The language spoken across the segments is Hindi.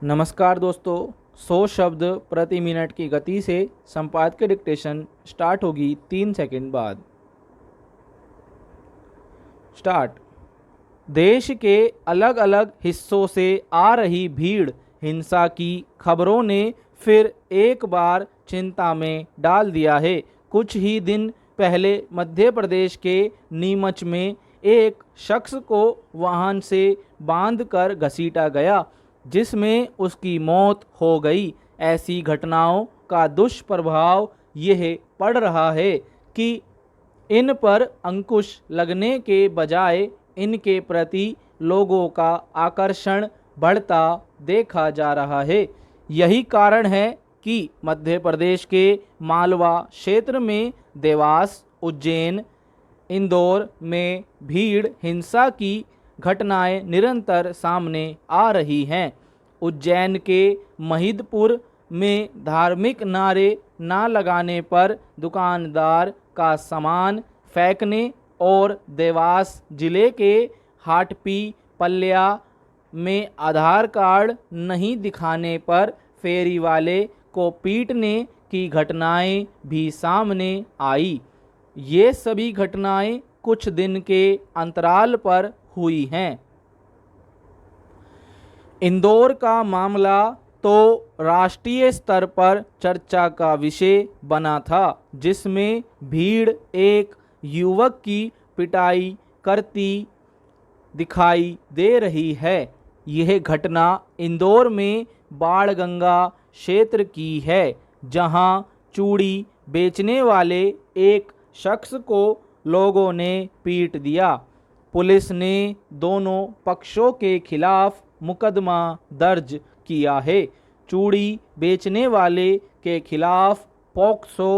नमस्कार दोस्तों, 100 शब्द प्रति मिनट की गति से संपादकीय डिक्टेशन स्टार्ट होगी 3 सेकंड बाद। स्टार्ट। देश के अलग अलग हिस्सों से आ रही भीड़ हिंसा की खबरों ने फिर एक बार चिंता में डाल दिया है। कुछ ही दिन पहले मध्य प्रदेश के नीमच में एक शख्स को वाहन से बांधकर घसीटा गया, जिसमें उसकी मौत हो गई। ऐसी घटनाओं का दुष्प्रभाव यह पड़ रहा है कि इन पर अंकुश लगने के बजाय इनके प्रति लोगों का आकर्षण बढ़ता देखा जा रहा है। यही कारण है कि मध्य प्रदेश के मालवा क्षेत्र में देवास, उज्जैन, इंदौर में भीड़ हिंसा की घटनाएं निरंतर सामने आ रही हैं। उज्जैन के महिदपुर में धार्मिक नारे ना लगाने पर दुकानदार का सामान फेंकने और देवास जिले के हाटपी पल्या में आधार कार्ड नहीं दिखाने पर फेरी वाले को पीटने की घटनाएं भी सामने आई। ये सभी घटनाएं कुछ दिन के अंतराल पर हुई हैं। इंदौर का मामला तो राष्ट्रीय स्तर पर चर्चा का विषय बना था, जिसमें भीड़ एक युवक की पिटाई करती दिखाई दे रही है। यह घटना इंदौर में बाणगंगा क्षेत्र की है, जहां चूड़ी बेचने वाले एक शख्स को लोगों ने पीट दिया। पुलिस ने दोनों पक्षों के खिलाफ मुकदमा दर्ज किया है। चूड़ी बेचने वाले के खिलाफ पॉक्सो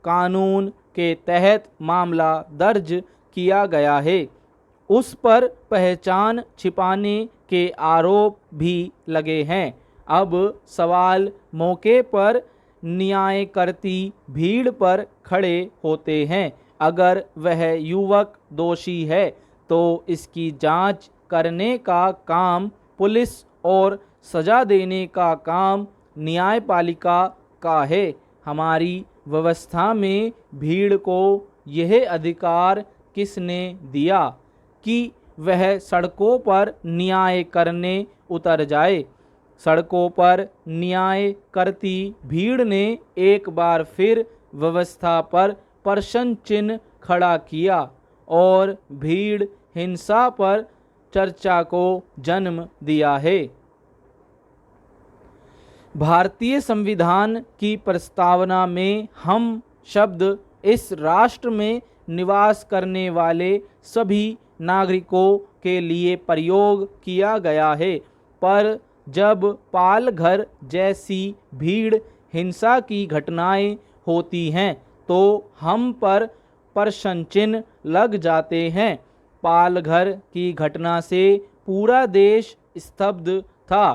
कानून के तहत मामला दर्ज किया गया है। उस पर पहचान छिपाने के आरोप भी लगे हैं। अब सवाल मौके पर न्याय करती भीड़ पर खड़े होते हैं। अगर वह युवक दोषी है तो इसकी जांच करने का काम पुलिस और सजा देने का काम न्यायपालिका का है। हमारी व्यवस्था में भीड़ को यह अधिकार किसने दिया कि वह सड़कों पर न्याय करने उतर जाए? सड़कों पर न्याय करती भीड़ ने एक बार फिर व्यवस्था पर प्रश्न चिन्ह खड़ा किया और भीड़ हिंसा पर चर्चा को जन्म दिया है। भारतीय संविधान की प्रस्तावना में हम शब्द इस राष्ट्र में निवास करने वाले सभी नागरिकों के लिए प्रयोग किया गया है, पर जब पालघर जैसी भीड़ हिंसा की घटनाएं होती हैं तो हम पर प्रश्न चिन्ह लग जाते हैं। पालघर की घटना से पूरा देश स्तब्ध था।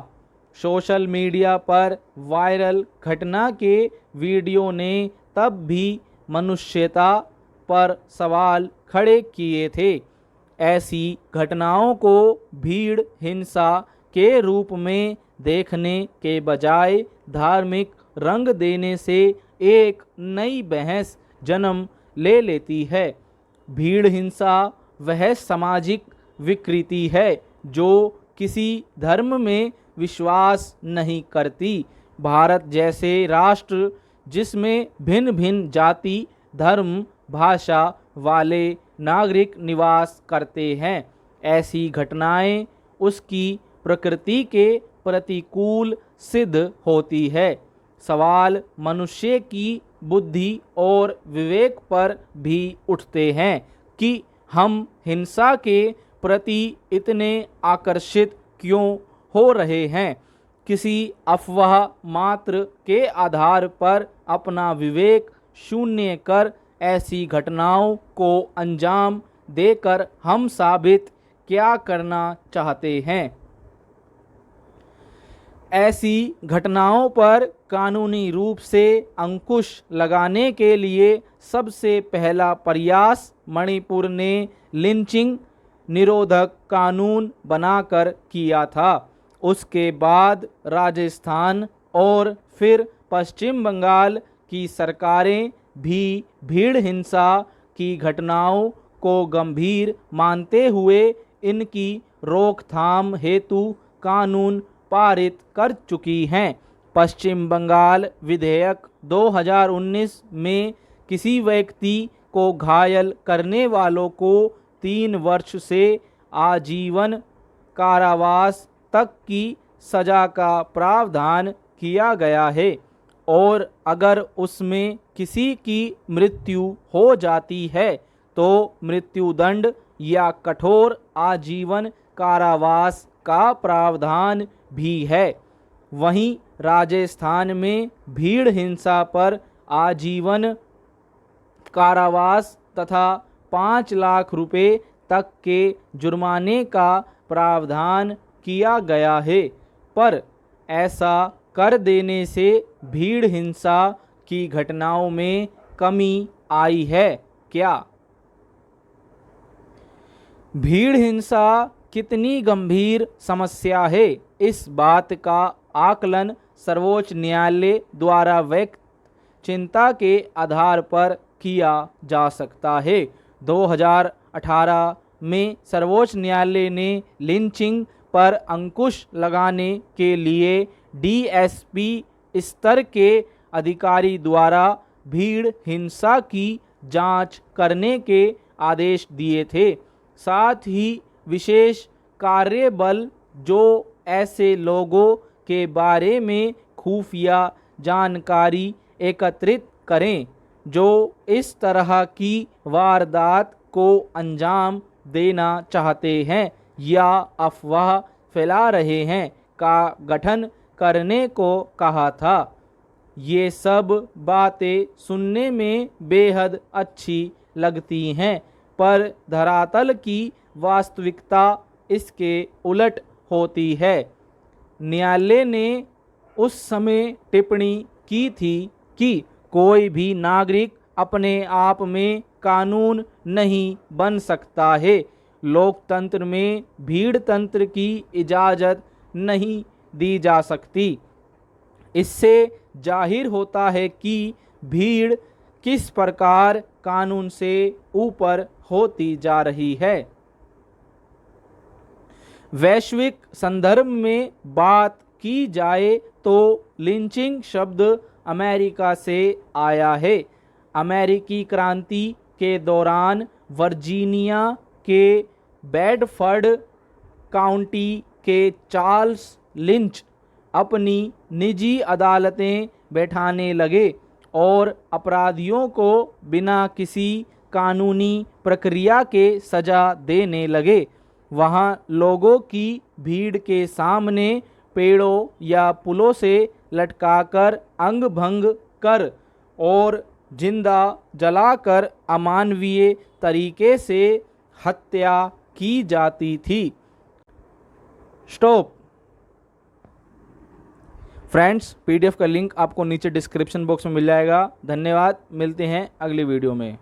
सोशल मीडिया पर वायरल घटना के वीडियो ने तब भी मनुष्यता पर सवाल खड़े किए थे। ऐसी घटनाओं को भीड़ हिंसा के रूप में देखने के बजाय धार्मिक रंग देने से एक नई बहस जन्म ले लेती है। भीड़ हिंसा वह सामाजिक विकृति है जो किसी धर्म में विश्वास नहीं करती। भारत जैसे राष्ट्र जिसमें भिन्न भिन्न जाति, धर्म, भाषा वाले नागरिक निवास करते हैं, ऐसी घटनाएं उसकी प्रकृति के प्रतिकूल सिद्ध होती है। सवाल मनुष्य की बुद्धि और विवेक पर भी उठते हैं कि हम हिंसा के प्रति इतने आकर्षित क्यों हो रहे हैं। किसी अफवाह मात्र के आधार पर अपना विवेक शून्य कर ऐसी घटनाओं को अंजाम देकर हम साबित क्या करना चाहते हैं? ऐसी घटनाओं पर कानूनी रूप से अंकुश लगाने के लिए सबसे पहला प्रयास मणिपुर ने लिंचिंग निरोधक कानून बनाकर किया था। उसके बाद राजस्थान और फिर पश्चिम बंगाल की सरकारें भी भीड़ हिंसा की घटनाओं को गंभीर मानते हुए इनकी रोकथाम हेतु कानून पारित कर चुकी हैं। पश्चिम बंगाल विधेयक 2019 में किसी व्यक्ति को घायल करने वालों को 3 वर्ष से आजीवन कारावास तक की सजा का प्रावधान किया गया है और अगर उसमें किसी की मृत्यु हो जाती है तो मृत्युदंड या कठोर आजीवन कारावास का प्रावधान भी है। वहीं राजस्थान में भीड़ हिंसा पर आजीवन कारावास तथा 5 लाख रुपए तक के जुर्माने का प्रावधान किया गया है। पर ऐसा कर देने से भीड़ हिंसा की घटनाओं में कमी आई है क्या? भीड़ हिंसा कितनी गंभीर समस्या है, इस बात का आकलन सर्वोच्च न्यायालय द्वारा व्यक्त चिंता के आधार पर किया जा सकता है। 2018 में सर्वोच्च न्यायालय ने लिंचिंग पर अंकुश लगाने के लिए डीएसपी स्तर के अधिकारी द्वारा भीड़ हिंसा की जांच करने के आदेश दिए थे। साथ ही विशेष कार्यबल जो ऐसे लोगों के बारे में खुफिया जानकारी एकत्रित करें जो इस तरह की वारदात को अंजाम देना चाहते हैं या अफवाह फैला रहे हैं का गठन करने को कहा था। ये सब बातें सुनने में बेहद अच्छी लगती हैं पर धरातल की वास्तविकता इसके उलट होती है। न्यायालय ने उस समय टिप्पणी की थी कि कोई भी नागरिक अपने आप में कानून नहीं बन सकता है। लोकतंत्र में भीड़ तंत्र की इजाज़त नहीं दी जा सकती। इससे जाहिर होता है कि भीड़ किस प्रकार कानून से ऊपर होती जा रही है। वैश्विक संदर्भ में बात की जाए तो लिंचिंग शब्द अमेरिका से आया है। अमेरिकी क्रांति के दौरान वर्जीनिया के बेडफर्ड काउंटी के चार्ल्स लिंच अपनी निजी अदालतें बैठाने लगे और अपराधियों को बिना किसी कानूनी प्रक्रिया के सजा देने लगे। वहाँ लोगों की भीड़ के सामने पेड़ों या पुलों से लटकाकर अंग भंग कर और जिंदा जलाकर अमानवीय तरीके से हत्या की जाती थी। स्टॉप। फ्रेंड्स, पीडीएफ का लिंक आपको नीचे डिस्क्रिप्शन बॉक्स में मिल जाएगा। धन्यवाद, मिलते हैं अगली वीडियो में।